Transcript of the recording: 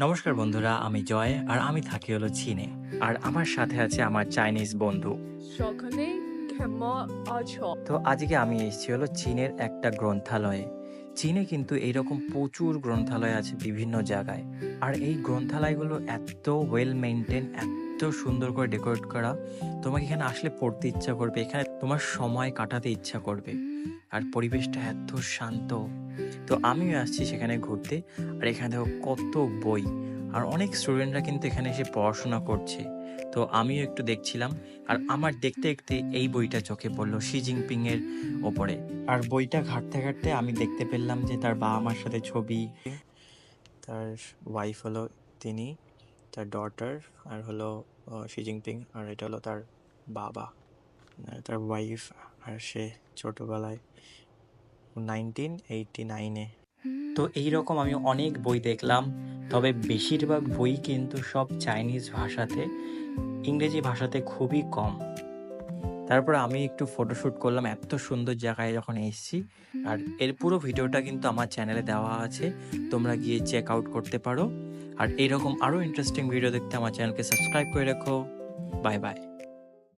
নমস্কার বন্ধুরা, আমি জয় আর আমি থাকি হলো চীনে। আর আমার সাথে আছে আমার চাইনিজ বন্ধু। সকলে কেমন আছো? তো আজকে আমি এসেছি হলো চীনের একটা গ্রন্থালয়ে। চীনে কিন্তু এইরকম প্রচুর গ্রন্থালয় আছে বিভিন্ন জায়গায়। আর এই গ্রন্থালয়গুলো এত ওয়েল মেইনটেইন, এত সুন্দর করে ডেকোরেট করা, তোমাকে এখানে আসলে পড়তে ইচ্ছা করবে, এখানে তোমার সময় কাটাতে ইচ্ছা করবে। আর পরিবেশটা এত শান্ত। তো আমিও আসছি সেখানে ঘুরতে। আর এখানে দেখো কত বই। আর অনেক স্টুডেন্টরা কিন্তু এখানে এসে পড়াশোনা করছে। তো আমিও একটু দেখছিলাম। আর আমার দেখতে দেখতে এই বইটা চোখে পড়লো শি জিনপিং এর ওপরে। আর বইটা ঘাঁটতে ঘাঁটতে আমি দেখতে পেলাম যে তার বাবা মার সাথে ছবি, তার ওয়াইফ হলো তিনি, তার ডটার, আর হলো শি জিনপিং, আর এটা হলো তার বাবা, তার ওয়াইফ। আর সে ছোটবেলায় 1989-এ। তো এইরকম আমি অনেক বই দেখলাম, তবে বেশিরভাগ বই কিন্তু সব চাইনিজ ভাষাতে, ইংরেজি ভাষাতে খুবই কম। তারপর আমি একটু ফটোশ্যুট করলাম এত সুন্দর জায়গায় যখন এসেছি। আর এর পুরো ভিডিওটা কিন্তু আমার চ্যানেলে দেওয়া আছে, তোমরা গিয়ে চেক আউট করতে পারো। আর এইরকম আরও ইন্টারেস্টিং ভিডিও দেখতে আমার চ্যানেলকে সাবস্ক্রাইব করে রাখো। Bye bye.